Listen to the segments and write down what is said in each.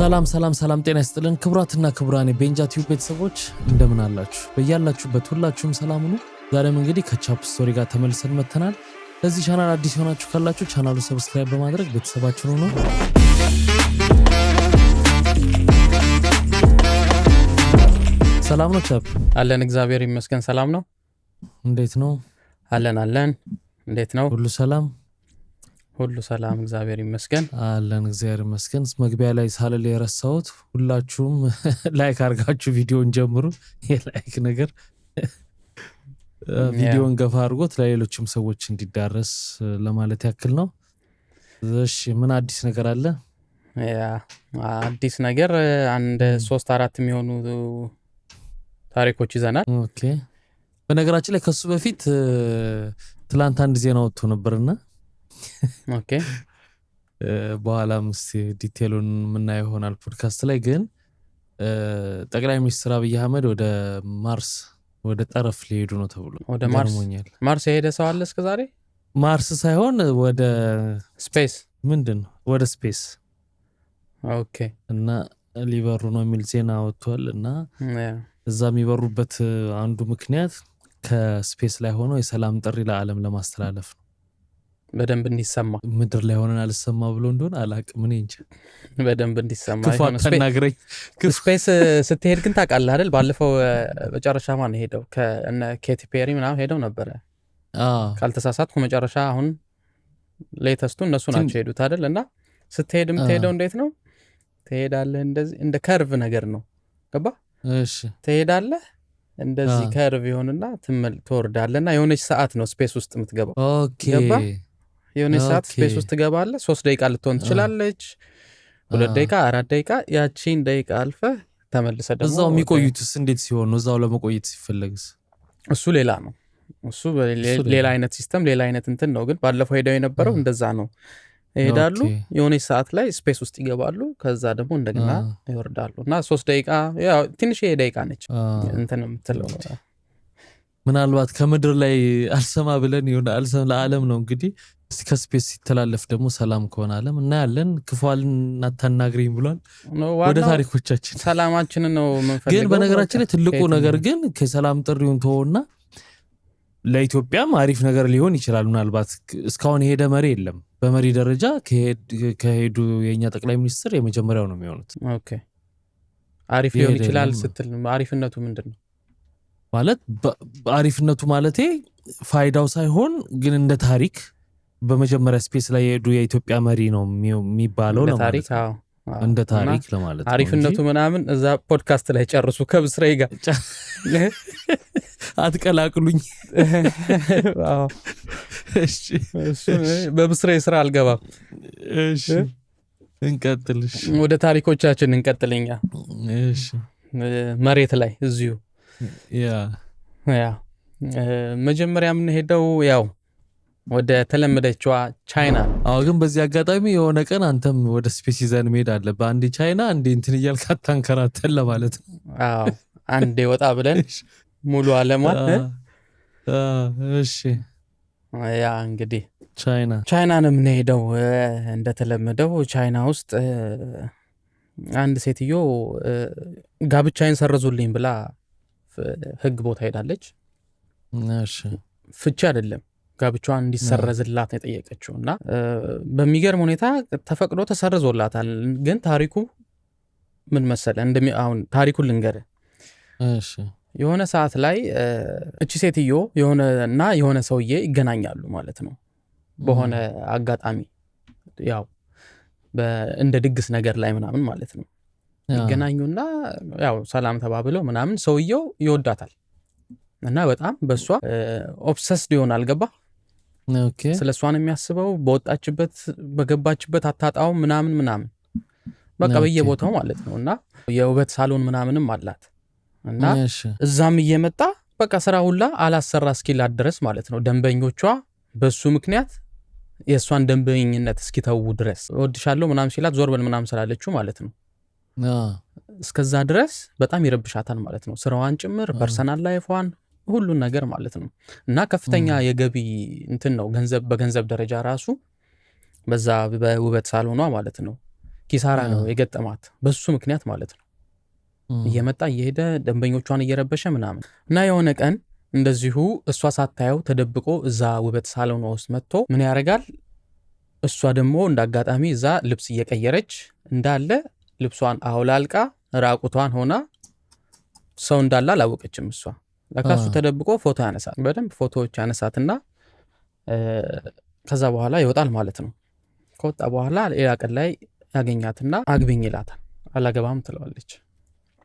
ሰላም ጤና ይስጥልን ክቡራትና ክቡራን የቤንጃ ቲዩብ ቤተሰቦች እንደምን አላችሁ? በያላችሁበት ሁላችሁም ሰላም ሁኑ። ዛሬም እንግዲህ ከቻፕ ስቶሪ ጋር ተመልሰን መተናል። ለዚህ ቻናል አዲስ ሆናችሁ ካላችሁ ቻናሉን ሰብስክራይብ በማድረግ ቤተሰባችን ሁኑ። ሰላም ነው ቻፕ? አለን እግዚአብሔር ይመስገን ሰላም ነው። እንዴት ነው? አለን እንዴት ነው? ሁሉ ሰላም እግዚአብሔር ይመስገን። አለን እግዚአብሔር ይመስገን። መግቢያ ላይ ሳልል የረሳሁት ሁላችሁም ላይክ አድርጋችሁ ቪዲዮን ጀምሩ። የላይክ ነገር ቪዲዮን ገፋ አድርጎት ለሌሎችም ሰዎች እንዲዳረስ ለማለት ያክል ነው። እሺ ምን አዲስ ነገር አለ? አዲስ ነገር አንድ 3-4 የሚሆኑ ታሪኮች ይዘናል። ኦኬ። በነገራችን ላይ ከሱ በፊት ትላንት አንድ ዜና ወጥቶ ነበርና ኦኬ በኋላም ዲቴሉን ምናየው ይሆናል ፖድካስት ላይ። ግን ጠቅላይ ሚኒስትር አብይ አህመድ ወደ ማርስ ወደ ጠረፍ ሊሄዱ ነው ተብሎ ወደ ማርስ የሄደ ሰው አለ እስከዛሬ? ማርስ ሳይሆን ወደ ስፔስ ምንድነው ወደ ስፔስ ኦኬ እና ሊበሩ ነው የሚል ዜና ወጥቷል። እና እዛ የሚበሩበት አንዱ ምክንያት ከስፔስ ላይ ሆኖ የሰላም ጥሪ ለዓለም ለማስተላለፍ ነው። በደንብ እንዲሰማ ምድር ላይ ሆነን አልሰማ ብሎ እንደሆነ አላቅም እኔ እንጂ በደንብ እንዲሰማ ይሆን ተናግረኝ። ስፔስ ስትሄድ ግን ታውቃለህ አይደል? ባለፈው መጨረሻ ማን ሄደው ከነ ኬቲ ፔሪ ምናምን ሄደው ነበር ካልተሳሳትኩ። መጨረሻ አሁን ሌተስቱ እነሱ ናቸው ሄዱት አይደል? እና ስትሄድም ትሄደው እንዴት ነው ትሄዳለህ? እንደዚህ እንደ ከርቭ ነገር ነው ገባ? እሺ ትሄዳለህ እንደዚህ ከርቭ ይሆንና ትወርዳለህና የሆነች ሰዓት ነው ስፔስ ውስጥ የምትገባው። ኦኬ ገባ? የሆነች ሰዓት ስፔስ ውስጥ ትገባለህ። 3 ደቂቃ ልትሆን ትችላለች፣ 2 ደቂቃ፣ 4 ደቂቃ። ያቺን ደቂቃ አልፈህ ተመልሰህ ደግሞ እዛው የሚቆዩትስ እንዴት ሲሆን ነው? እዛው ለመቆየት ሲፈልግስ እሱ ሌላ ነው። እሱ ሌላ አይነት ሲስተም ሌላ አይነት እንትን ነው። ግን ባለፈው ሄደው የነበረው እንደዛ ነው። ይሄዳሉ፣ የሆነች ሰዓት ላይ ስፔስ ውስጥ ይገባሉ፣ ከዛ ደግሞ እንደገና ይወርዳሉ። እና 3 ደቂቃ ያው ትንሽ ደቂቃ ነች እንትን የምትለው። ምናልባት ከምድር ላይ አልሰማ ብለን ይሆን አልሰማ ለዓለም ነው እንግዲህ። ከስፔስ ሲተላለፍ ደግሞ ሰላም ከሆነ ዓለም እና ያለን ክፉአልን አታናግሪኝ ብሏል። ወደ ታሪኮቻችን ሰላማችንን ነው የምንፈልገው። ግን በነገራችን ላይ ትልቁ ነገር ግን ከሰላም ጥሪውን ተወውና ለኢትዮጵያም አሪፍ ነገር ሊሆን ይችላል። ምናልባት እስካሁን የሄደ መሪ የለም። በመሪ ደረጃ ከሄዱ የኛ ጠቅላይ ሚኒስትር የመጀመሪያው ነው የሚሆኑት። ኦኬ አሪፍ ሊሆን ይችላል ስትል አሪፍነቱ ምንድነው ማለት? አሪፍነቱ ማለቴ ፋይዳው ሳይሆን ግን እንደ ታሪክ በመጀመሪያ ስፔስ ላይ የሄዱ የኢትዮጵያ መሪ ነው የሚባለው ለማለት ነው። እንደ ታሪክ ለማለት ነው። አሪፍነቱ ምናምን እዛ ፖድካስት ላይ ጨርሱ ከብስሬ ጋር አትቀላቅሉኝ። እሺ በብስሬ ስራ አልገባም። እሺ እንቀጥልሽ፣ ወደ ታሪኮቻችን እንቀጥልኛ። እሺ መሬት ላይ እዚሁ ያ መጀመሪያ ምን ሄደው ያው ወደ ተለመደችዋ ቻይና። ግን በዚህ አጋጣሚ የሆነ ቀን አንተም ወደ ስፔስ ይዘን መሄድ አለብህ። አንዴ ቻይና አንዴ እንትን እያልክ አታንከራተን ለማለት ነው። አንዴ ወጣ ብለን ሙሉ ዓለሟን እሺ ያ እንግዲህ ቻይና ነው የምንሄደው። እንደተለመደው ቻይና ውስጥ አንድ ሴትዮ ጋብቻዬን ሰረዙልኝ ብላ ህግ ቦታ ሄዳለች። እሺ ፍቺ አይደለም ጋብቻዋን እንዲሰረዝላት ነው የጠየቀችው። እና በሚገርም ሁኔታ ተፈቅዶ ተሰርዞላታል። ግን ታሪኩ ምን መሰለህ? አሁን ታሪኩን ልንገርህ። እሺ የሆነ ሰዓት ላይ እቺ ሴትዮ የሆነ ሰውዬ ይገናኛሉ ማለት ነው። በሆነ አጋጣሚ ያው እንደ ድግስ ነገር ላይ ምናምን ማለት ነው ይገናኙና ያው ሰላም ተባብለው ምናምን ሰውየው ይወዳታል እና በጣም በሷ ኦብሰስድ ይሆናል። ገባ? ኦኬ ስለሷን የሚያስበው በወጣችበት በገባችበት አታጣው ምናምን በቃ በየቦታው ማለት ነው። እና የውበት ሳሎን ምናምንም አላት። እና እዛም እየመጣ በቃ ስራ ሁላ አላሰራ እስኪላት ድረስ ማለት ነው። ደንበኞቿ በሱ ምክንያት የሷን ደንበኝነት እስኪተው ድረስ ወድሻለሁ ምናምን ሲላት ዞር በል ምናምን ስላለችው ማለት ነው። እስከዛ ድረስ በጣም ይረብሻታል ማለት ነው። ስራዋን ጭምር ፐርሰናል ላይፏን ሁሉን ነገር ማለት ነው። እና ከፍተኛ የገቢ እንትን ነው በገንዘብ ደረጃ ራሱ በዛ በውበት ሳሎኗ ማለት ነው ኪሳራ ነው የገጠማት በሱ ምክንያት ማለት ነው። እየመጣ እየሄደ ደንበኞቿን እየረበሸ ምናምን እና የሆነ ቀን እንደዚሁ እሷ ሳታየው ተደብቆ እዛ ውበት ሳሎን ውስጥ መጥቶ ምን ያደርጋል? እሷ ደግሞ እንዳጋጣሚ እዛ ልብስ እየቀየረች እንዳለ ልብሷን አውላልቃ ራቁቷን ሆና ሰው እንዳለ አላወቀችም እሷ። ለካሱ ተደብቆ ፎቶ ያነሳት፣ በደንብ ፎቶዎች ያነሳትና ከዛ በኋላ ይወጣል ማለት ነው። ከወጣ በኋላ ሌላ ቀን ላይ ያገኛትና አግቢኝ ይላታል። አላገባም ትለዋለች።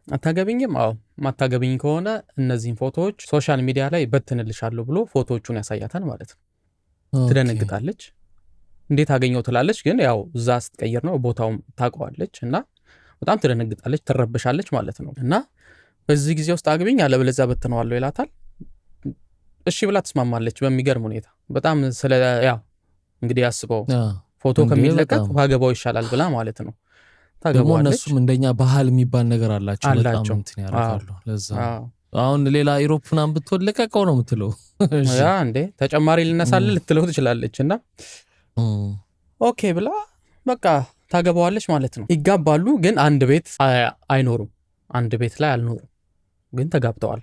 አታገቢኝም? አዎ ማታገቢኝ ከሆነ እነዚህን ፎቶዎች ሶሻል ሚዲያ ላይ በትንልሻለሁ ብሎ ፎቶዎቹን ያሳያታል ማለት ነው። ትደነግጣለች። እንዴት አገኘው ትላለች። ግን ያው እዛ ስትቀይር ነው ቦታውም ታውቀዋለች እና በጣም ትደነግጣለች፣ ትረበሻለች ማለት ነው። እና በዚህ ጊዜ ውስጥ አግቢኝ አለበለዚያ በትነዋለሁ ይላታል። እሺ ብላ ትስማማለች በሚገርም ሁኔታ። በጣም ስለ ያው እንግዲህ ያስበው ፎቶ ከሚለቀቅ ባገባው ይሻላል ብላ ማለት ነው። ደግሞ እነሱም እንደኛ ባህል የሚባል ነገር አላቸው። በጣም እንትን ያደርጋሉ። ለዛ አሁን ሌላ ኢሮፕ ምናምን ብትወድ ለቀቀው ነው የምትለው። ያ እንዴ ተጨማሪ ልነሳልህ ልትለው ትችላለች። እና ኦኬ ብላ በቃ ታገባዋለች ማለት ነው። ይጋባሉ፣ ግን አንድ ቤት አይኖሩም። አንድ ቤት ላይ አልኖሩም፣ ግን ተጋብተዋል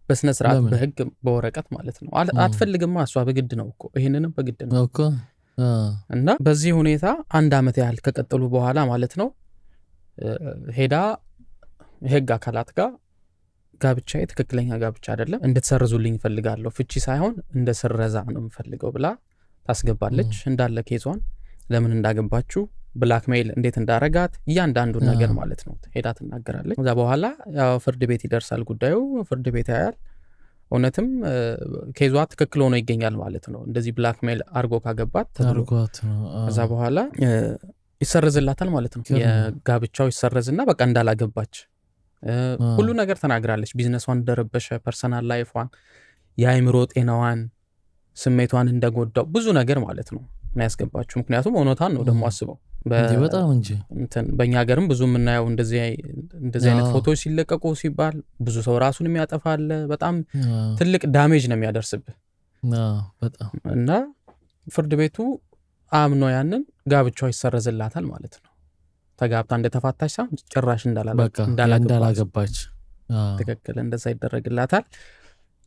በስነ ስርዓት በህግ በወረቀት ማለት ነው። አትፈልግማ እሷ በግድ ነው እኮ ይሄንንም በግድ ነው እኮ። እና በዚህ ሁኔታ 1 ዓመት ያህል ከቀጠሉ በኋላ ማለት ነው ሄዳ የህግ አካላት ጋር ጋብቻዬ ትክክለኛ ጋብቻ አይደለም እንድትሰርዙልኝ እፈልጋለሁ፣ ፍቺ ሳይሆን እንደ ስረዛ ነው የምፈልገው ብላ ታስገባለች። እንዳለ ኬዟን ለምን እንዳገባችሁ ብላክሜል እንዴት እንዳረጋት እያንዳንዱን ነገር ማለት ነው ሄዳ ትናገራለች። ከዛ በኋላ ያው ፍርድ ቤት ይደርሳል ጉዳዩ። ፍርድ ቤት ያያል። እውነትም ኬዟ ትክክል ሆኖ ይገኛል ማለት ነው። እንደዚህ ብላክሜል አርጎ ካገባት ከዛ በኋላ ይሰርዝላታል ማለት ነው። የጋብቻው ይሰርዝና በቃ እንዳላገባች ሁሉ ነገር ተናግራለች። ቢዝነሷን እንደረበሸ፣ ፐርሰናል ላይፏን፣ የአይምሮ ጤናዋን፣ ስሜቷን እንደጎዳው ብዙ ነገር ማለት ነው ያስገባችሁ። ምክንያቱም እውነታን ነው ደግሞ አስበው። በጣም እንጂ በእኛ ሀገርም ብዙ የምናየው እንደዚህ አይነት ፎቶዎች ሲለቀቁ ሲባል ብዙ ሰው ራሱን የሚያጠፋል። በጣም ትልቅ ዳሜጅ ነው የሚያደርስብህ በጣም። እና ፍርድ ቤቱ አምኖ ያንን ጋብቻው ይሰረዝላታል ማለት ነው። ተጋብታ እንደተፋታች ሳይሆን ጭራሽ እንዳላገባች ትክክል እንደዛ ይደረግላታል።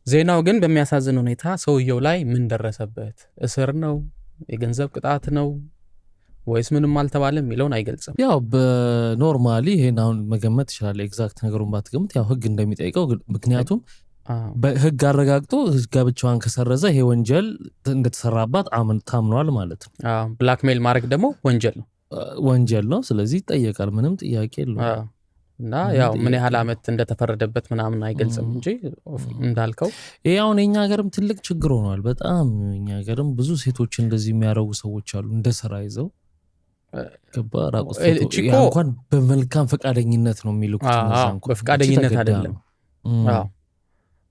ዜናው ግን በሚያሳዝን ሁኔታ ሰውየው ላይ ምን ደረሰበት? እስር ነው? የገንዘብ ቅጣት ነው ወይስ ምንም አልተባለም የሚለውን አይገልጽም። ያው በኖርማሊ ይሄን አሁን መገመት ይችላል። ኤግዛክት ነገሩን ባትገምት ያው ህግ እንደሚጠይቀው፣ ምክንያቱም በህግ አረጋግጦ ጋብቻዋን ከሰረዘ ይሄ ወንጀል እንደተሰራባት ታምኗል ማለት ነው። ብላክሜል ማድረግ ደግሞ ወንጀል ነው። ስለዚህ ይጠየቃል፣ ምንም ጥያቄ የለውም። እና ያው ምን ያህል ዓመት እንደተፈረደበት ምናምን አይገልጽም እንጂ እንዳልከው ይሄ አሁን የኛ ሀገርም ትልቅ ችግር ሆኗል። በጣም እኛ ሀገርም ብዙ ሴቶች እንደዚህ የሚያረጉ ሰዎች አሉ፣ እንደ ስራ ይዘው ገባ ራቁት ፎቶ እንኳን በመልካም ፈቃደኝነት ነው የሚልኩት። በፈቃደኝነት አይደለም።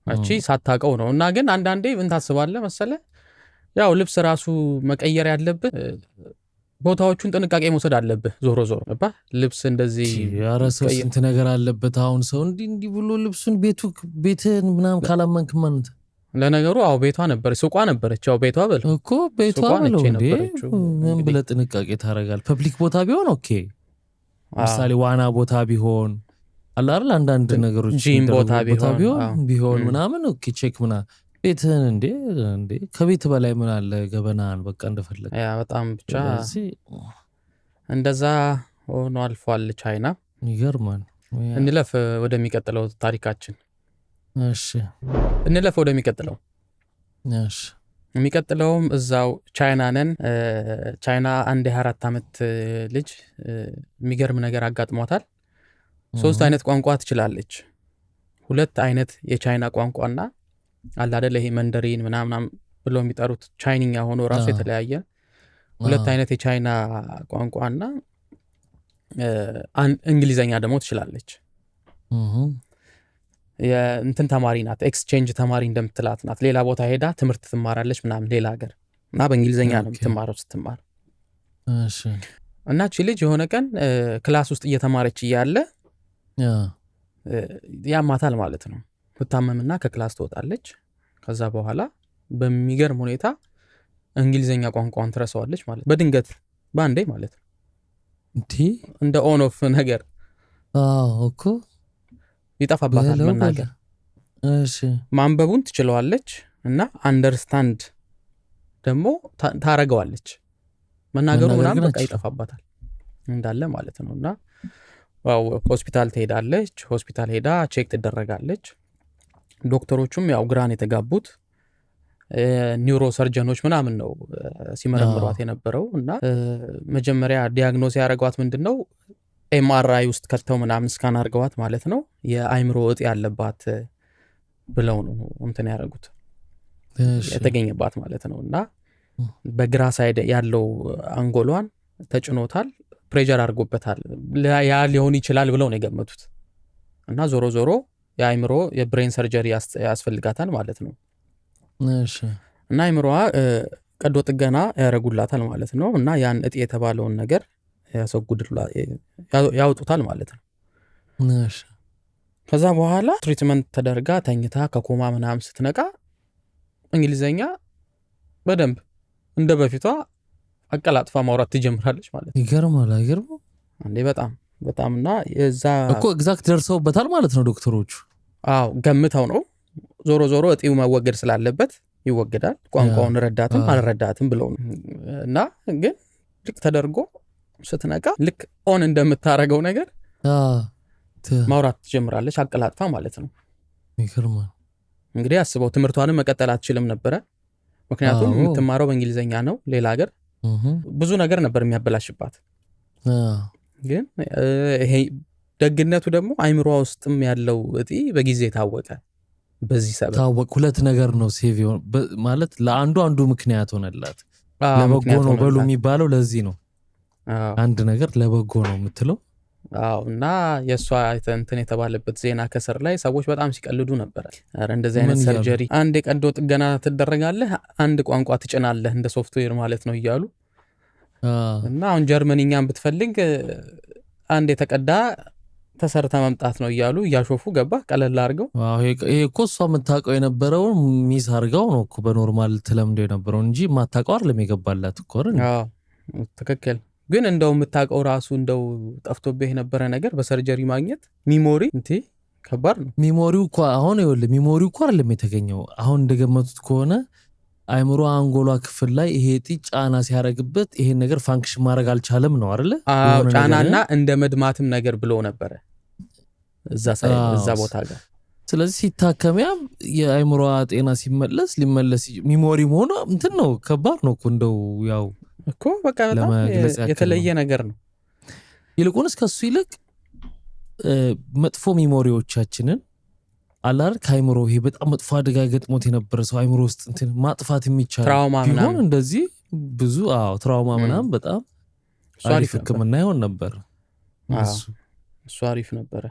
እቺ ሳታውቀው ነው። እና ግን አንዳንዴ ምን ታስባለህ መሰለህ፣ ያው ልብስ ራሱ መቀየር ያለብህ ቦታዎቹን ጥንቃቄ መውሰድ አለብህ። ዞሮ ልብስ እንደዚህ ያረሰው ስንት ነገር አለበት። አሁን ሰው እንዲህ ብሎ ልብሱን ቤትን ምናምን ካላመንክ ማለት ለነገሩ አው ቤቷ ነበር፣ ሱቋ ነበረች። ያው ቤቷ በለው እኮ ቤቷ በለው እንዴ ምን ብለህ ጥንቃቄ ታደርጋለህ? ፐብሊክ ቦታ ቢሆን ኦኬ፣ ምሳሌ ዋና ቦታ ቢሆን አለ አይደል፣ አንዳንድ ነገሮች ጂም ቦታ ቢሆን ምናምን ኦኬ፣ ቼክ ምናምን። ቤትህን እንዴ ከቤት በላይ ምን አለ? ገበናን በቃ እንደፈለግ። ያ በጣም ብቻ እንደዛ ሆኖ አልፏል ቻይና። ይገርማል። እንለፍ ወደሚቀጥለው ታሪካችን። እሺ እንለፍ ወደሚቀጥለው። እሺ የሚቀጥለውም እዛው ቻይና ነን። ቻይና አንድ የ24 ዓመት ልጅ የሚገርም ነገር አጋጥሟታል። 3 አይነት ቋንቋ ትችላለች። 2 አይነት የቻይና ቋንቋና አለ አይደል ይሄ መንደሪን ምናምን ብሎ የሚጠሩት ቻይንኛ ሆኖ ራሱ የተለያየ 2 አይነት የቻይና ቋንቋና እንግሊዘኛ ደግሞ ትችላለች። የእንትን ተማሪ ናት፣ ኤክስቼንጅ ተማሪ እንደምትላት ናት። ሌላ ቦታ ሄዳ ትምህርት ትማራለች ምናምን ሌላ ሀገር እና በእንግሊዘኛ ነው የምትማረው ስትማር። እሺ እና እቺ ልጅ የሆነ ቀን ክላስ ውስጥ እየተማረች እያለ ያማታል ማለት ነው። ትታመምና ከክላስ ትወጣለች። ከዛ በኋላ በሚገርም ሁኔታ እንግሊዘኛ ቋንቋን ትረሳዋለች ማለት በድንገት ባንዴ ማለት ነው። እንደ ኦን ኦፍ ነገር እኮ ይጠፋባታል መናገር። እሺ ማንበቡን ትችለዋለች እና አንደርስታንድ ደግሞ ታረገዋለች። መናገሩ ምናምን በቃ ይጠፋባታል እንዳለ ማለት ነው። እና ዋው ሆስፒታል ትሄዳለች። ሆስፒታል ሄዳ ቼክ ትደረጋለች። ዶክተሮቹም ያው ግራን የተጋቡት ኒውሮ ሰርጀኖች ምናምን ነው ሲመረምሯት የነበረው። እና መጀመሪያ ዲያግኖስ ያደረጓት ምንድነው ኤምአርአይ ውስጥ ከተው ምናምን ስካን አድርገዋት ማለት ነው የአይምሮ እጢ ያለባት ብለው ነው እንትን ያደረጉት የተገኘባት ማለት ነው። እና በግራ ሳይድ ያለው አንጎሏን ተጭኖታል፣ ፕሬሸር አድርጎበታል። ያ ሊሆን ይችላል ብለው ነው የገመቱት። እና ዞሮ ዞሮ የአይምሮ የብሬን ሰርጀሪ ያስፈልጋታል ማለት ነው። እሺ እና አይምሮዋ ቀዶ ጥገና ያረጉላታል ማለት ነው። እና ያን እጢ የተባለውን ነገር ያወጡታል ማለት ነው። እሺ ከዛ በኋላ ትሪትመንት ተደርጋ ተኝታ ከኮማ ምናምን ስትነቃ እንግሊዘኛ በደንብ እንደ በፊቷ አቀላጥፋ ማውራት ትጀምራለች ማለት ነው። ይገርማል። አይገርም እንዴ? በጣም በጣም። እና የዛ እኮ ኤግዛክት ደርሰውበታል ማለት ነው ዶክተሮቹ። አዎ ገምተው ነው። ዞሮ ዞሮ እጢው መወገድ ስላለበት ይወገዳል፣ ቋንቋውን ረዳትም አልረዳትም ብለው ነው። እና ግን ልክ ተደርጎ ስትነቃ ልክ ኦን እንደምታረገው ነገር ማውራት ትጀምራለች አቀላጥፋ ማለት ነው። ይገርማል። እንግዲህ አስበው ትምህርቷንም መቀጠል አትችልም ነበረ። ምክንያቱም የምትማረው በእንግሊዘኛ ነው። ሌላ ሀገር ብዙ ነገር ነበር የሚያበላሽባት። ግን ይሄ ደግነቱ ደግሞ አይምሯ ውስጥም ያለው እጢ በጊዜ ታወቀ። በዚህ ሰበብ ታወቀ። ሁለት ነገር ነው ሴቭ ማለት ለአንዱ ምክንያት ሆነላት። ለበጎ ነው በሉ የሚባለው ለዚህ ነው። አንድ ነገር ለበጎ ነው የምትለው። አዎ። እና የእሷ እንትን የተባለበት ዜና ከስር ላይ ሰዎች በጣም ሲቀልዱ ነበር። ኧረ እንደዚህ አይነት ሰርጀሪ አንድ የቀዶ ጥገና ትደረጋለህ፣ አንድ ቋንቋ ትጭናለህ እንደ ሶፍትዌር ማለት ነው እያሉ እና አሁን ጀርመንኛን ብትፈልግ አንድ የተቀዳ ተሰርተ መምጣት ነው እያሉ እያሾፉ ገባ ቀለል አድርገው። ይሄ እኮ እሷ የምታውቀው የነበረውን ሚስ አድርገው ነው እኮ በኖርማል ትለምደው የነበረው እንጂ የማታውቀው አይደለም የገባላት እኮ አይደል? አዎ ትክክል። ግን እንደው የምታውቀው ራሱ እንደው ጠፍቶብህ የነበረ ነገር በሰርጀሪ ማግኘት ሚሞሪ እንዴ ከባድ ነው። ሚሞሪው እኮ አሁን ይኸውልህ ሚሞሪው እኮ አይደለም የተገኘው። አሁን እንደገመቱት ከሆነ አይምሮ አንጎሏ ክፍል ላይ ይሄ እጢ ጫና ሲያረግበት ይሄን ነገር ፋንክሽን ማድረግ አልቻለም ነው አይደል? ጫናና እንደ መድማትም ነገር ብሎ ነበረ እዛ ቦታ ጋር። ስለዚህ ሲታከሚያ የአይምሮ ጤና ሲመለስ ሊመለስ ሚሞሪ መሆኑ እንትን ነው ከባድ ነው እኮ እንደው ያው እኮ በቃ በጣም የተለየ ነገር ነው። ይልቁንስ ከሱ ይልቅ መጥፎ ሚሞሪዎቻችንን አላር ከአይምሮ ይሄ በጣም መጥፎ አደጋ ገጥሞት የነበረ ሰው አይምሮ ውስጥ እንትን ማጥፋት የሚቻል ቢሆን እንደዚህ ብዙ ትራውማ ምናምን በጣም አሪፍ ሕክምና ይሆን ነበር። እሱ አሪፍ ነበረ።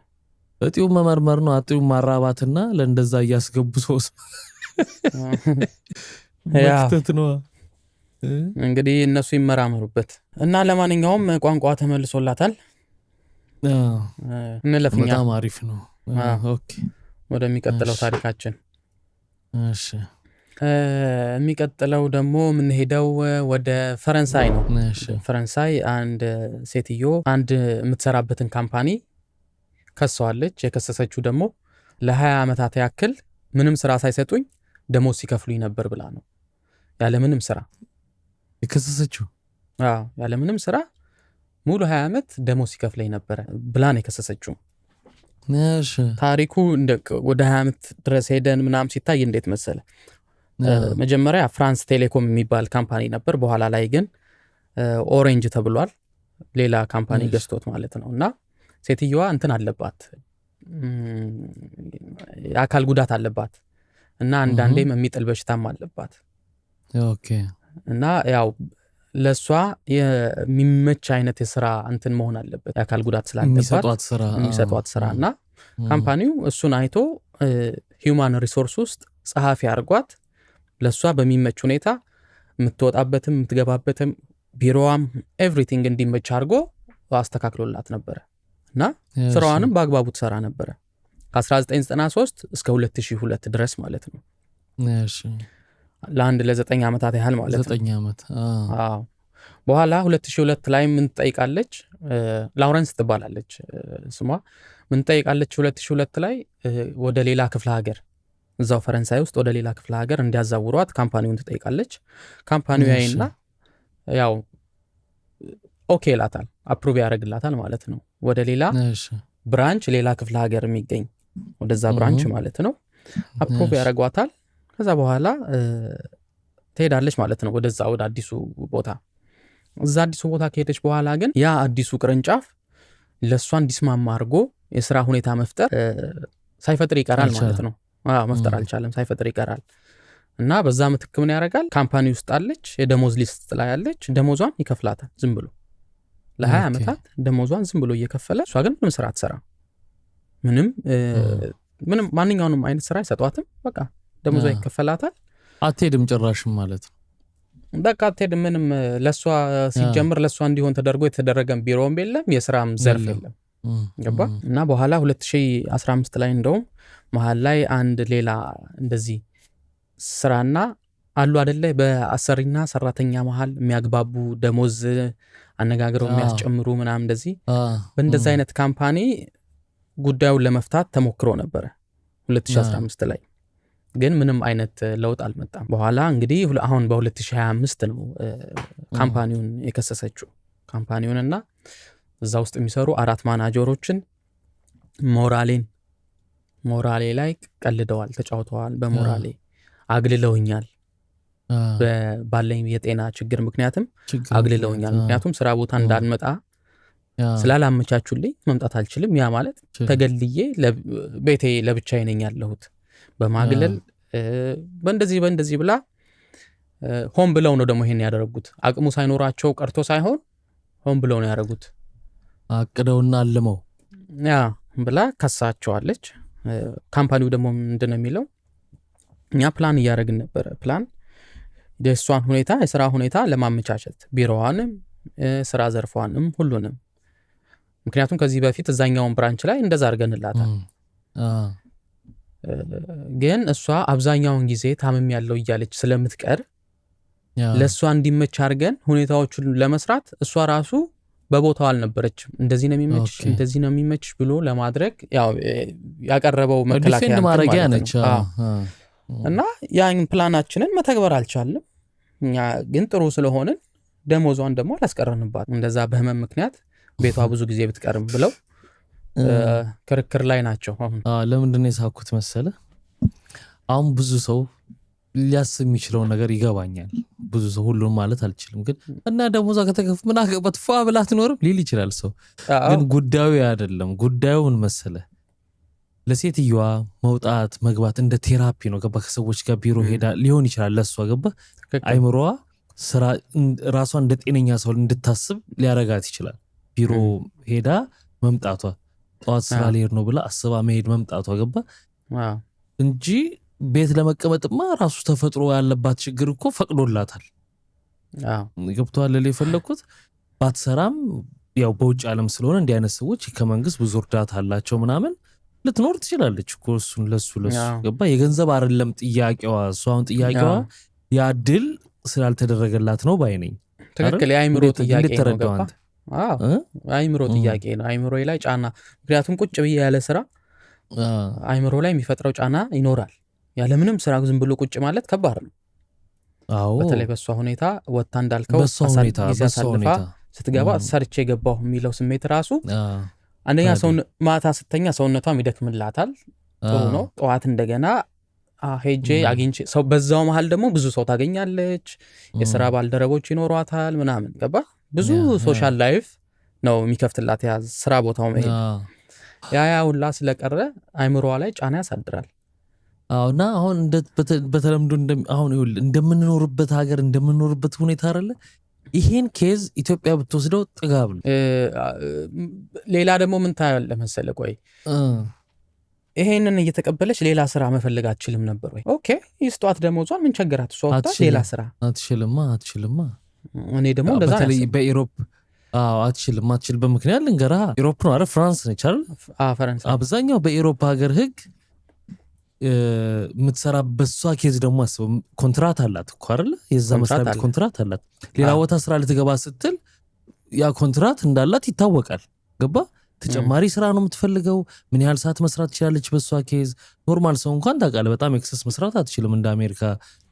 እጢው መመርመር ነው አጥዩ ማራባትና ለእንደዛ እያስገቡ ሰው መክተት ነው። እንግዲህ እነሱ ይመራመሩበት እና ለማንኛውም ቋንቋ ተመልሶላታል። እንለፍኛ በጣም አሪፍ ነው። ኦኬ ወደሚቀጥለው ታሪካችን። እሺ የሚቀጥለው ደግሞ የምንሄደው ወደ ፈረንሳይ ነው። ፈረንሳይ አንድ ሴትዮ አንድ የምትሰራበትን ካምፓኒ ከሰዋለች። የከሰሰችው ደግሞ ለ20 ዓመታት ያክል ምንም ስራ ሳይሰጡኝ ደሞዝ ሲከፍሉኝ ነበር ብላ ነው። ያለ ምንም ስራ የከሰሰችው። ያለ ምንም ስራ ሙሉ 20 ዓመት ደሞዝ ሲከፍለኝ ነበር ብላ ነው የከሰሰችው። ታሪኩ ወደ 20 ዓመት ድረስ ሄደን ምናምን ሲታይ እንዴት መሰለ፣ መጀመሪያ ፍራንስ ቴሌኮም የሚባል ካምፓኒ ነበር። በኋላ ላይ ግን ኦሬንጅ ተብሏል፣ ሌላ ካምፓኒ ገዝቶት ማለት ነው። እና ሴትየዋ እንትን አለባት፣ የአካል ጉዳት አለባት እና አንዳንዴም የሚጥል በሽታም አለባት። ኦኬ። እና ያው ለሷ የሚመች አይነት የስራ እንትን መሆን አለበት፣ የአካል ጉዳት ስላለባት የሚሰጧት ስራ። እና ካምፓኒው እሱን አይቶ ሂውማን ሪሶርስ ውስጥ ጸሐፊ አድርጓት ለሷ በሚመች ሁኔታ የምትወጣበትም የምትገባበትም ቢሮዋም ኤቭሪቲንግ እንዲመች አድርጎ አስተካክሎላት ነበረ። እና ስራዋንም በአግባቡ ትሰራ ነበረ ከ1993 እስከ 2002 ድረስ ማለት ነው። እሺ ለአንድ ለ9 ዓመታት ያህል ማለት ነው። 9 ዓመት። አዎ። በኋላ 2002 ላይ ምን ትጠይቃለች? ላውረንስ ትባላለች ስሟ። ምን ትጠይቃለች? 2002 ላይ ወደ ሌላ ክፍለ ሀገር እዛው ፈረንሳይ ውስጥ ወደ ሌላ ክፍለ ሀገር እንዲያዛውሯት ካምፓኒውን ትጠይቃለች። ካምፓኒው ያይና ያው ኦኬ ይላታል፣ አፕሩቭ ያደርግላታል ማለት ነው። ወደ ሌላ ብራንች ሌላ ክፍለ ሀገር የሚገኝ ወደዛ ብራንች ማለት ነው አፕሩቭ ያደርጓታል። ከዛ በኋላ ትሄዳለች ማለት ነው ወደዛ ወደ አዲሱ ቦታ። እዛ አዲሱ ቦታ ከሄደች በኋላ ግን ያ አዲሱ ቅርንጫፍ ለሷ እንዲስማማ አድርጎ የሥራ ሁኔታ መፍጠር ሳይፈጥር ይቀራል ማለት ነው። መፍጠር አልቻለም፣ ሳይፈጥር ይቀራል። እና በዛ ምትክ ምን ያደርጋል? ካምፓኒ ውስጥ አለች፣ የደሞዝ ሊስት ላይ ያለች፣ ደሞዟን ይከፍላታል ዝም ብሎ ለ20 ዓመታት ደሞዟን ዝም ብሎ እየከፈለ፣ እሷ ግን ምንም ስራ አትሰራ፣ ምንም ማንኛውንም አይነት ስራ አይሰጧትም። በቃ ደሞዟ ይከፈላታል፣ አትሄድም ጭራሽም ማለት ነው። በቃ አትሄድም። ምንም ለሷ ሲጀምር ለሷ እንዲሆን ተደርጎ የተደረገም ቢሮም የለም፣ የስራም ዘርፍ የለም። ገባ? እና በኋላ 2015 ላይ እንደውም መሀል ላይ አንድ ሌላ እንደዚህ ስራና አሉ አይደለ በአሰሪና ሰራተኛ መሀል የሚያግባቡ ደሞዝ አነጋግረው የሚያስጨምሩ ምናምን እንደዚህ በእንደዚህ አይነት ካምፓኒ ጉዳዩን ለመፍታት ተሞክሮ ነበረ 2015 ላይ፣ ግን ምንም አይነት ለውጥ አልመጣም። በኋላ እንግዲህ አሁን በ2025 ነው ካምፓኒውን የከሰሰችው። ካምፓኒውንና እዛ ውስጥ የሚሰሩ 4 ማናጀሮችን ሞራሌ ላይ ቀልደዋል፣ ተጫውተዋል። በሞራሌ አግልለውኛል፣ ባለኝ የጤና ችግር ምክንያትም አግልለውኛል። ምክንያቱም ስራ ቦታ እንዳልመጣ ስላላመቻቹልኝ መምጣት አልችልም። ያ ማለት ተገልዬ ቤቴ ለብቻዬ ነኝ ያለሁት በማግለል በእንደዚህ ብላ ሆን ብለው ነው ደግሞ ይሄን ያደረጉት። አቅሙ ሳይኖራቸው ቀርቶ ሳይሆን ሆን ብለው ነው ያደረጉት። አቅደውና አልመው ያ ብላ ከሳቸዋለች። ካምፓኒው ደግሞ ምንድነው የሚለው? እኛ ፕላን እያደረግን ነበረ፣ ፕላን የእሷን ሁኔታ የስራ ሁኔታ ለማመቻቸት ቢሮዋንም ስራ ዘርፏንም ሁሉንም። ምክንያቱም ከዚህ በፊት እዛኛውን ብራንች ላይ እንደዛ አድርገንላታል። ግን እሷ አብዛኛውን ጊዜ ታምም ያለው እያለች ስለምትቀር ለእሷ እንዲመች አድርገን ሁኔታዎቹን ለመስራት እሷ ራሱ በቦታው አልነበረችም። እንደዚህ ነው የሚመችሽ እንደዚህ ነው የሚመችሽ ብሎ ለማድረግ ያው ያቀረበው መከላከያ ማድረጊያ ነች። እና ያን ፕላናችንን መተግበር አልቻልንም። እኛ ግን ጥሩ ስለሆንን ደሞዟን ደግሞ አላስቀረንባት። እንደዛ በህመም ምክንያት ቤቷ ብዙ ጊዜ ብትቀርም ብለው ክርክር ላይ ናቸው። አሁን ለምንድን ነው የሳኩት መሰለ? አሁን ብዙ ሰው ሊያስብ የሚችለው ነገር ይገባኛል። ብዙ ሰው ሁሉም ማለት አልችልም፣ ግን እና ደሞዟ ከተከፍ ምን አገባት ፏ ብላ አትኖርም ሊል ይችላል ሰው። ግን ጉዳዩ አይደለም። ጉዳዩ ምን መሰለ? ለሴትየዋ መውጣት መግባት እንደ ቴራፒ ነው። ገባ? ከሰዎች ጋር ቢሮ ሄዳ ሊሆን ይችላል ለሷ። ገባ? አይምሮዋ ስራ ራሷ እንደ ጤነኛ ሰው እንድታስብ ሊያረጋት ይችላል። ቢሮ ሄዳ መምጣቷ፣ ጠዋት ስራ ልሄድ ነው ብላ አስባ መሄድ መምጣቷ። ገባ? እንጂ ቤት ለመቀመጥማ ራሱ ተፈጥሮ ያለባት ችግር እኮ ፈቅዶላታል። ገብቷል ለሌ የፈለኩት ባትሰራም ያው በውጭ ዓለም ስለሆነ እንዲህ አይነት ሰዎች ከመንግስት ብዙ እርዳታ አላቸው ምናምን ልትኖር ትችላለች እኮ እሱን ለሱ ገባ? የገንዘብ አይደለም ጥያቄዋ። እሷ አሁን ጥያቄዋ ያ ድል ስላልተደረገላት ነው ባይ ነኝ። ትክክል። የአይምሮ ጥያቄ ነው። ገባ? አይምሮ ጥያቄ ነው። አይምሮ ላይ ጫና፣ ምክንያቱም ቁጭ ብዬ ያለ ስራ አይምሮ ላይ የሚፈጥረው ጫና ይኖራል። ያለምንም ስራ ዝም ብሎ ቁጭ ማለት ከባድ ነው። በተለይ በሷ ሁኔታ ወጣ እንዳልከው ጊዜ አሳልፋ ስትገባ ሰርቼ ገባሁ የሚለው ስሜት ራሱ አንደኛ ማታ ስተኛ ሰውነቷም ይደክምላታል። ጥሩ ነው። ጠዋት እንደገና ሄጄ አግኝቼ ሰው በዛው መሃል ደግሞ ብዙ ሰው ታገኛለች፣ የስራ ባልደረቦች ይኖሯታል ምናምን። ገባ? ብዙ ሶሻል ላይፍ ነው የሚከፍትላት ያ ስራ ቦታው መሄድ። ያ ሁላ ስለቀረ አይምሮዋ ላይ ጫና ያሳድራል። እና አሁን በተለምዶ አሁን እንደምንኖርበት ሀገር እንደምንኖርበት ሁኔታ አይደለ? ይሄን ኬዝ ኢትዮጵያ ብትወስደው ጥጋብ ነው። ሌላ ደግሞ ምን ታያለህ መሰለህ? ቆይ ይሄንን እየተቀበለች ሌላ ስራ መፈለግ አትችልም ነበር ወይ? ኦኬ ይስጧት ደሞዟን፣ ምን ቸገራት? እሷ ወጣ ሌላ ስራ አትችልማ። እኔ ደግሞ እንደዛ በተለይ በኢሮፕ አትችልበት ምክንያት ልንገርህ። ኢሮፕ ነው አይደል? ፍራንስ ነች አይደል? ፈረንሳይ። አብዛኛው በኢሮፕ ሀገር ህግ የምትሰራበት እሷ ኬዝ ደግሞ አስበው ኮንትራት አላት እኮ አይደለ? የዛ መስሪያ ቤት ኮንትራት አላት። ሌላ ቦታ ስራ ልትገባ ስትል ያ ኮንትራት እንዳላት ይታወቃል። ገባ? ተጨማሪ ስራ ነው የምትፈልገው። ምን ያህል ሰዓት መስራት ትችላለች? በሷ ኬዝ ኖርማል ሰው እንኳን ታውቃለህ በጣም ኤክሰስ መስራት አትችልም። እንደ አሜሪካ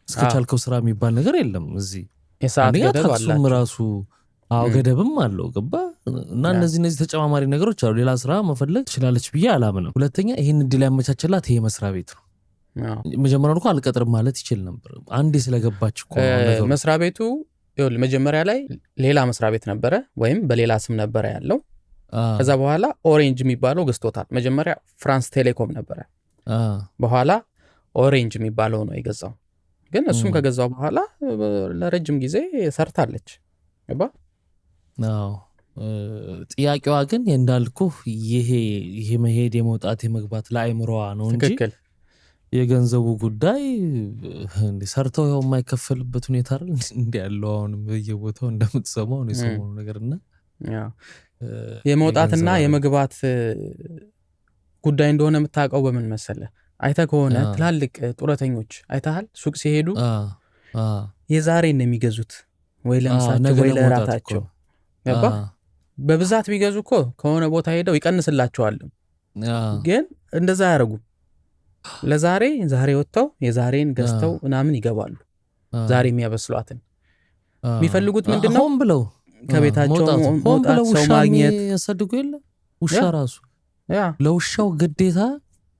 እስከቻልከው ስራ የሚባል ነገር የለም እዚህ። የሰዓት ገደብ አላቸው ራሱ ገደብም አለው። ገባ? እና እነዚህ ተጨማማሪ ነገሮች አሉ። ሌላ ስራ መፈለግ ትችላለች ብዬ አላምንም። ሁለተኛ ይህን እድል ያመቻችላት ይሄ መስሪያ ቤት ነው። መጀመሪያ እኮ አልቀጥርም ማለት ይችል ነበር። አንዴ ስለገባች እኮ መስሪያ ቤቱ መጀመሪያ ላይ ሌላ መስሪያ ቤት ነበረ ወይም በሌላ ስም ነበረ ያለው። ከዛ በኋላ ኦሬንጅ የሚባለው ገዝቶታል። መጀመሪያ ፍራንስ ቴሌኮም ነበረ፣ በኋላ ኦሬንጅ የሚባለው ነው የገዛው። ግን እሱም ከገዛው በኋላ ለረጅም ጊዜ ሰርታለች። ገባ? ጥያቄዋ ግን እንዳልኩ ይሄ መሄድ የመውጣት የመግባት ለአይምሮዋ ነው እንጂ የገንዘቡ ጉዳይ ሰርተው ያው የማይከፈልበት ሁኔታ አይደል እንዴ ያለው። አሁን በየቦታው እንደምትሰማው ነው የሰማው ነገርና የመውጣትና የመግባት ጉዳይ እንደሆነ የምታውቀው በምን መሰለ? አይተህ ከሆነ ትላልቅ ጡረተኞች አይተሃል? ሱቅ ሲሄዱ የዛሬን ነው የሚገዙት ወይ ለምሳቸው ወይ ለራታቸው። ገባ? በብዛት ቢገዙ እኮ ከሆነ ቦታ ሄደው ይቀንስላቸዋል። ግን እንደዛ አያረጉም። ዛሬ ወጥተው የዛሬን ገዝተው ምናምን ይገባሉ። ዛሬ የሚያበስሏትን የሚፈልጉት ምንድነው? ሆን ብለው ከቤታቸው መውጣት፣ ሰው ማግኘት ያሳድጉ የለ ውሻ ራሱ ለውሻው ግዴታ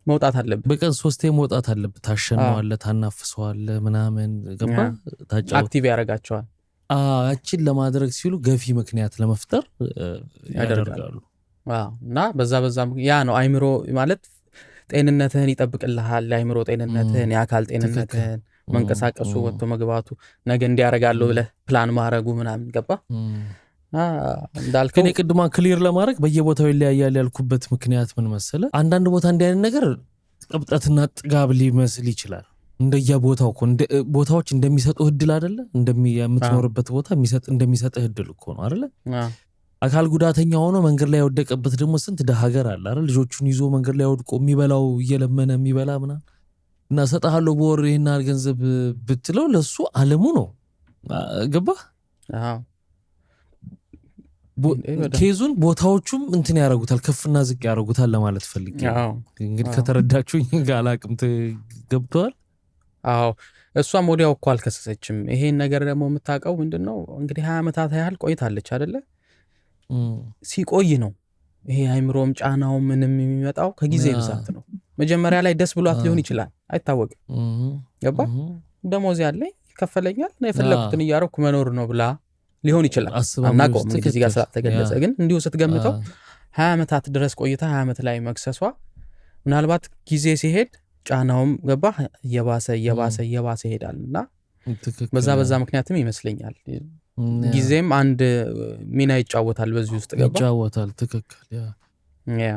መውጣት አለበት። በቀን 3 መውጣት አለበት። ታሸነዋለህ፣ ታናፍሰዋለህ ምናምን። ገባ? አክቲቭ ያደርጋቸዋል። ያችን ለማድረግ ሲሉ ገፊ ምክንያት ለመፍጠር ያደርጋሉ። እና በዛ ያ ነው አይምሮ ማለት ጤንነትህን ይጠብቅልሃል። የአይምሮ ጤንነትህን፣ የአካል ጤንነትህን፣ መንቀሳቀሱ፣ ወጥቶ መግባቱ፣ ነገ እንዲያረጋለሁ ብለህ ፕላን ማድረጉ ምናምን። ገባ? እንዳልከው የቅድማ ክሊር ለማድረግ በየቦታው ይለያያል ያልኩበት ምክንያት ምን መሰለ? አንዳንድ ቦታ እንዲህ አይነት ነገር ቅብጠትና ጥጋብ ሊመስል ይችላል። እንደየቦታው እኮ ቦታዎች እንደሚሰጡህ እድል አይደለ? የምትኖርበት ቦታ እንደሚሰጥህ እድል እኮ ነው አይደለ? አካል ጉዳተኛ ሆኖ መንገድ ላይ ያወደቀበት ደግሞ ስንት ሀገር አለ አይደል? ልጆቹን ይዞ መንገድ ላይ ወድቆ የሚበላው እየለመነ የሚበላ ምናምን እና ሰጣሃለሁ በወር ይሄን ያህል ገንዘብ ብትለው ለሱ አለሙ ነው። ገባህ? ኬዙን ቦታዎቹም እንትን ያደርጉታል፣ ከፍና ዝቅ ያደርጉታል ለማለት ፈልጌ። እንግዲህ ከተረዳችሁኝ ጋላቅም ገብተዋል። እሷም ወዲያው እኮ አልከሰሰችም። ይሄን ነገር ደግሞ የምታውቀው ምንድነው እንግዲህ 20 ዓመታት ያህል ቆይታለች አይደለ? ሲቆይ ነው ይሄ አይምሮም ጫናው ምንም የሚመጣው ከጊዜ ብዛት ነው። መጀመሪያ ላይ ደስ ብሏት ሊሆን ይችላል፣ አይታወቅም። ገባ? ደሞዝ ያለኝ ይከፈለኛል እና የፈለኩትን እያረኩ መኖር ነው ብላ ሊሆን ይችላል። አናውቀውም እንግዲህ እዚህ ጋር ተገለጸ። ግን እንዲሁ ስትገምተው 20 ዓመታት ድረስ ቆይታ 20 ዓመት ላይ መክሰሷ ምናልባት ጊዜ ሲሄድ ጫናውም ገባ እየባሰ ይሄዳል እና በዛ ምክንያትም ይመስለኛል ጊዜም አንድ ሚና ይጫወታል በዚህ ውስጥ። ገባ? ይጫወታል። ትክክል። ያ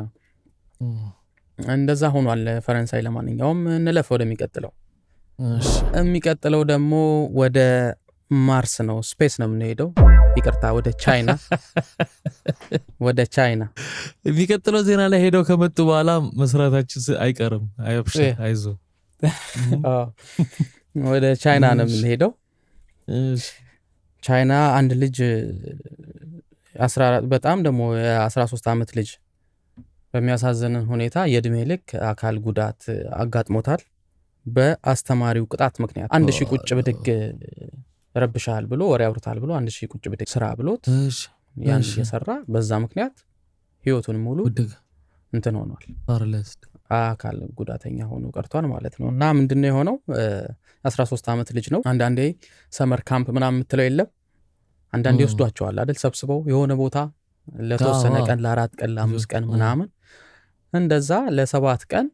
እንደዛ ሆኗል ፈረንሳይ። ለማንኛውም እንለፍ ወደሚቀጥለው። የሚቀጥለው ደግሞ ወደ ማርስ ነው፣ ስፔስ ነው የምንሄደው። ይቅርታ፣ ወደ ቻይና የሚቀጥለው ዜና ላይ ሄደው ከመጡ በኋላ መስራታችን አይቀርም። አይዞ ወደ ቻይና ነው የምንሄደው። ቻይና አንድ ልጅ 14 በጣም ደግሞ የ13 ዓመት ልጅ በሚያሳዝን ሁኔታ የእድሜ ልክ አካል ጉዳት አጋጥሞታል በአስተማሪው ቅጣት ምክንያት። 1000 ቁጭ ብድግ ረብሻል ብሎ ወሬ አውርታል ብሎ 1000 ቁጭ ብድግ ስራ ብሎት ያን እየሰራ በዛ ምክንያት ህይወቱን ሙሉ እንትን ሆኗል። አካል ጉዳተኛ ሆኖ ቀርቷል ማለት ነው። እና ምንድነው የሆነው? 13 ዓመት ልጅ ነው። አንዳንዴ ሰመር ካምፕ ምናምን የምትለው የለም፣ አንዳንዴ ወስዷቸዋል አይደል? ሰብስበው የሆነ ቦታ ለተወሰነ ቀን፣ ለ4 ቀን፣ ለ5 ቀን ምናምን እንደዛ ለ7 ቀን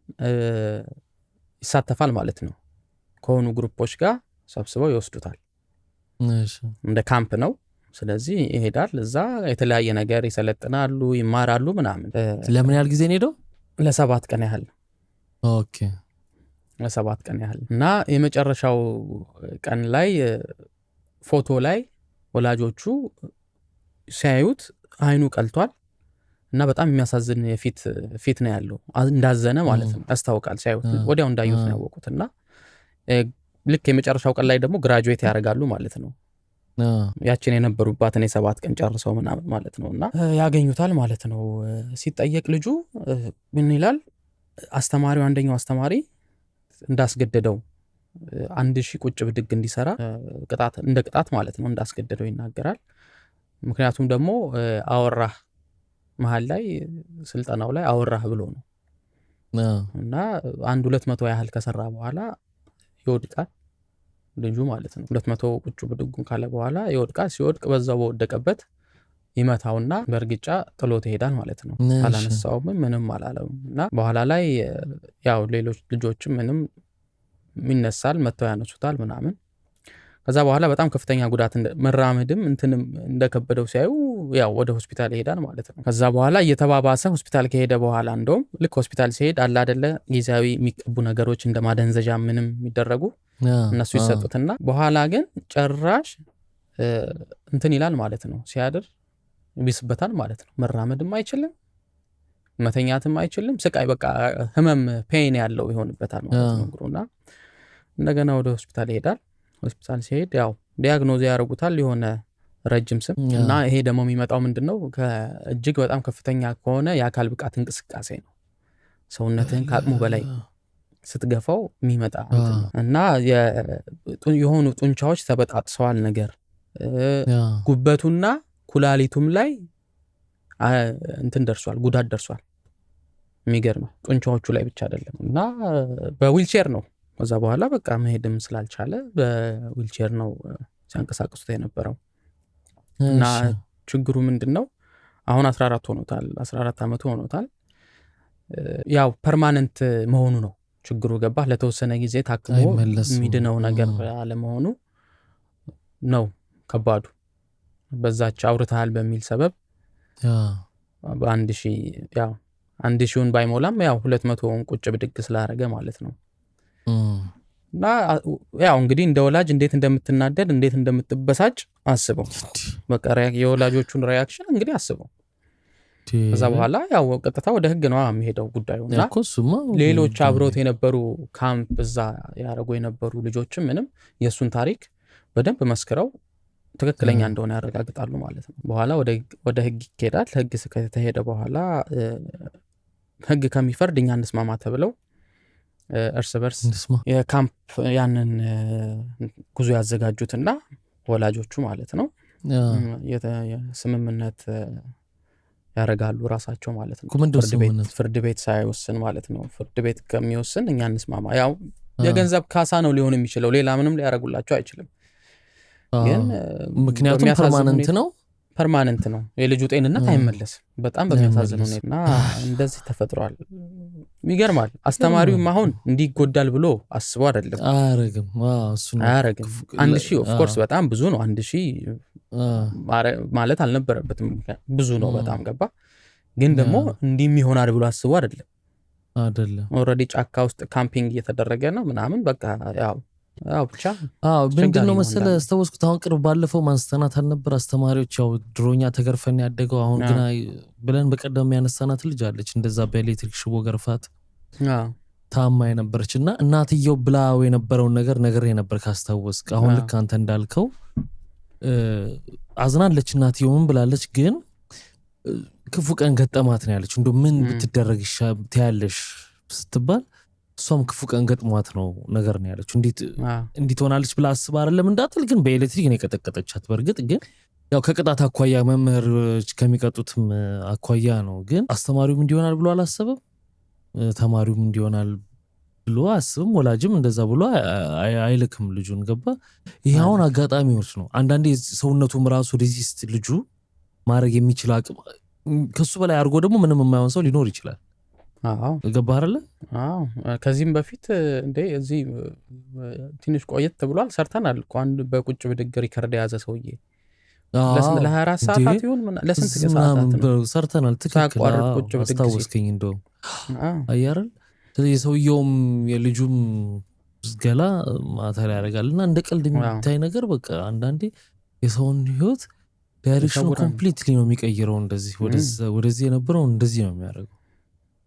ይሳተፋል ማለት ነው። ከሆኑ ግሩፖች ጋር ሰብስበው ይወስዱታል። እንደ ካምፕ ነው። ስለዚህ ይሄዳል። እዛ የተለያየ ነገር ይሰለጥናሉ፣ ይማራሉ ምናምን። ለምን ያህል ጊዜ ሄደው? ለ7 ቀን ያህል። ኦኬ፣ ለ7 ቀን ያህል እና የመጨረሻው ቀን ላይ ፎቶ ላይ ወላጆቹ ሲያዩት አይኑ ቀልቷል እና በጣም የሚያሳዝን ፊት ነው ያለው እንዳዘነ ማለት ነው ያስታውቃል ሲያዩት ወዲያው እንዳዩት ነው ያወቁትና ልክ የመጨረሻው ቀን ላይ ደግሞ ግራጁዌት ያደርጋሉ ማለት ነው ያችን የነበሩባትን የ7 ቀን ጨርሰው ምናምን ማለት ነውና ያገኙታል ማለት ነው ሲጠየቅ ልጁ ምን ይላል አስተማሪው አንደኛው አስተማሪ እንዳስገደደው 1000 ቁጭ ብድግ እንዲሰራ እንደ ቅጣት ማለት ነው እንዳስገደደው ይናገራል ምክንያቱም ደግሞ አወራህ መሃል ላይ ስልጠናው ላይ አወራህ ብሎ ነው እና 200 ያህል ከሰራ በኋላ ይወድቃል ልጁ ማለት ነው 200 ቁጭ ብድጉን ካለ በኋላ ይወድቃል ሲወድቅ በዛው በወደቀበት ይመታውና በርግጫ ጥሎት ይሄዳል ማለት ነው አላነሳውም ምንም አላለውም እና በኋላ ላይ ያው ሌሎች ልጆችም ምንም ይነሳል መተው ያነሱታል ምናምን ከዛ በኋላ በጣም ከፍተኛ ጉዳት መራመድም እንትንም እንደከበደው ሲያዩ ያው ወደ ሆስፒታል ይሄዳል ማለት ነው ከዛ በኋላ እየተባባሰ ሆስፒታል ከሄደ በኋላ እንደውም ልክ ሆስፒታል ሲሄድ አለ አይደለ ጊዜያዊ የሚቀቡ ነገሮች እንደማደንዘጃ ምንም የሚደረጉ እነሱ ይሰጡትና በኋላ ግን ጭራሽ እንትን ይላል ማለት ነው ሲያድር ይብስበታል ማለት ነው መራመድም አይችልም መተኛትም አይችልም ስቃይ በቃ ህመም ፔን ያለው ይሆንበታል ማለት ነው ግሩና እንደገና ወደ ሆስፒታል ይሄዳል ሆስፒታል ሲሄድ ያው ዲያግኖዝ ያደርጉታል የሆነ ረጅም ስም እና ይሄ ደግሞ የሚመጣው ምንድነው ከእጅግ በጣም ከፍተኛ ከሆነ የአካል ብቃት እንቅስቃሴ ነው ሰውነትህን ከአቅሙ በላይ ስትገፋው የሚመጣ እና የሆኑ ጡንቻዎች ተበጣጥሰዋል ነገር ጉበቱና ኩላሊቱም ላይ እንትን ደርሷል ጉዳት ደርሷል የሚገርም ጡንቻዎቹ ላይ ብቻ አይደለም እና በዊልቸር ነው ከዛ በኋላ በቃ መሄድም ስላልቻለ በዊልቸር ነው ሲያንቀሳቅሱት የነበረው እና ችግሩ ምንድነው አሁን 14 አመቱ ሆኖታል ያው ፐርማነንት መሆኑ ነው ችግሩ ገባ ለተወሰነ ጊዜ ታክሞ የሚድነው ነገር አለ መሆኑ ነው ከባዱ በዛች አውርታል በሚል ሰበብ በ1000 ያው 1000ን ባይሞላም ያው 200ን ቁጭ ብድግ ስላደረገ ማለት ነው እና ያው እንግዲህ እንደ ወላጅ እንዴት እንደምትናደድ እንዴት እንደምትበሳጭ አስበው በቃ የወላጆቹን ሪአክሽን እንግዲህ አስበው ከዛ በኋላ ያው ቀጥታ ወደ ህግ ነው የሚሄደው ጉዳዩና ሌሎች አብሮት የነበሩ ካምፕ እዛ ያረጉ የነበሩ ልጆችም ምንም የሱን ታሪክ በደንብ መስክረው ትክክለኛ እንደሆነ ያረጋግጣሉ ማለት ነው በኋላ ወደ ህግ ይሄዳል ህግ ከተሄደ በኋላ ህግ ከሚፈርድ እኛ እንስማማ ተብለው እርስ በርስ የካምፕ ያንን ጉዞ ያዘጋጁትና ወላጆቹ ማለት ነው የስምምነት ያረጋሉ ራሳቸው ማለት ነው ፍርድ ቤት ሳይወስን ማለት ነው ፍርድ ቤት ከሚወስን እኛ እንስማማ ያው የገንዘብ ካሳ ነው ሊሆን የሚችለው ሌላ ምንም ሊያረጉላቸው አይችልም ግን ምክንያቱም ፐርማነንት ነው የልጁ ጤንነት አይመለስም በጣም በሚያሳዝን ሁኔታ እንደዚህ ተፈጥሯል ይገርማል አስተማሪውም አሁን እንዲጎዳል ብሎ አስቦ አይደለም አያረግም አያረግም 1000 ኦፍ ኮርስ በጣም ብዙ ነው 1000 ማለት አልነበረበትም ብዙ ነው በጣም ገባ ግን ደግሞ እንዲም ይሆናል ብሎ አስቦ አይደለም ኦሬዲ ጫካ ውስጥ ካምፒንግ እየተደረገ ነው ምናምን በቃ ያው ብቻ ምንድነው መሰለህ አስተዋስኩት አሁን ቅርብ ባለፈው ማንስተናት አልነበር አስተማሪዎች ያው ድሮኛ ተገርፈን ያደገው አሁን ግን ብለን በቀደም ያነሳናት ልጅ አለች እንደዛ በኤሌክትሪክ ሽቦ ገርፋት ታማ የነበረችና እናትየው ብላው የነበረውን ነገር የነበር ካስተዋስክ አሁን ልክ አንተ እንዳልከው አዝናለች እናትየው ምን ብላለች ግን ክፉ ቀን ገጠማት ነው ያለች እንደው ምን ብትደረግ ይሻላል ስትባል እሷም ክፉ ቀን ገጥሟት ነው ነገር ነው ያለችው እንዴት ሆናለች ብላ አስባ አይደለም እንዳትል ግን በኤሌክትሪክ ነው የቀጠቀጠቻት በርግጥ ግን ያው ከቅጣት አኳያ መምህሮች ከሚቀጡትም አኳያ ነው ግን አስተማሪውም እንዲሆናል ብሎ አላሰበም ተማሪውም እንዲሆናል ብሎ አስብም ወላጅም እንደዛ ብሎ አይልክም ልጁን ገባ ይሄ አሁን አጋጣሚዎች ነው አንዳንዴ ሰውነቱም ራሱ ሬዚስት ልጁ ማድረግ የሚችል አቅም ከሱ በላይ አድርጎ ደግሞ ምንም የማይሆን ሰው ሊኖር ይችላል ገባህ አይደለ ከዚህም በፊት እንዴ እዚህ ትንሽ ቆየት ተብሏል ሰርተናል እኮ አንድ በቁጭ ብድግ ሪከርድ የያዘ ሰውዬ ለ24 ሰዓታት ይሁን ለስንት ሰዓታት ነው ሰርተናል ትክክል አስታወስከኝ እንደው አያረል የሰውየውም የልጁም ገላ ማታ ላይ ያደርጋልና እንደ ቀልድ የሚታይ ነገር በቃ አንዳንዴ የሰውን ህይወት ዳይሬክሽኑ ኮምፕሊትሊ ነው የሚቀይረው። እንደዚህ ወደዚህ የነበረው እንደዚህ ነው የሚያደርገው።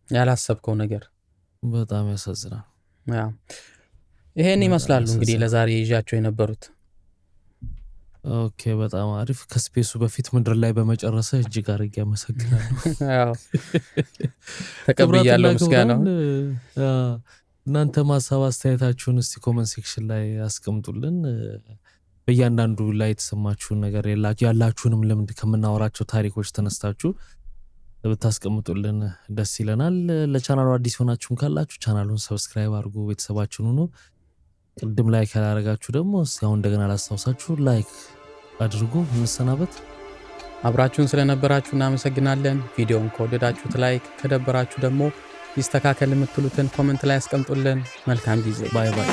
ያላሰብከው ነገር በጣም ያሳዝናል። ይሄን ይመስላሉ እንግዲህ ለዛሬ ይዣቸው የነበሩት። ኦኬ በጣም አሪፍ። ከስፔሱ በፊት ምድር ላይ በመጨረሰ እጅግ አድርጌ አመሰግናለሁ። ተቀብያለሁ ምስጋናውን። እናንተ ማሳብ አስተያየታችሁን እስቲ ኮመንት ሴክሽን ላይ አስቀምጡልን። በእያንዳንዱ ላይ የተሰማችሁን ነገር ያላችሁንም ልምድ ከምናወራቸው ታሪኮች ተነስታችሁ ብታስቀምጡልን ደስ ይለናል። ለቻናሉ አዲስ ሆናችሁም ካላችሁ ቻናሉን ሰብስክራይብ አድርጉ፣ ቤተሰባችን ሁኑ። ቅድም ላይክ ያላረጋችሁ ደግሞ አሁን እንደገና ላስታውሳችሁ ላይክ አድርጉ። እንሰናበት። አብራችሁን ስለነበራችሁ እናመሰግናለን። ቪዲዮውን ከወደዳችሁት ላይክ፣ ከደበራችሁ ደግሞ ይስተካከል የምትሉትን ኮመንት ላይ አስቀምጡልን። መልካም ጊዜ። ባይ ባይ።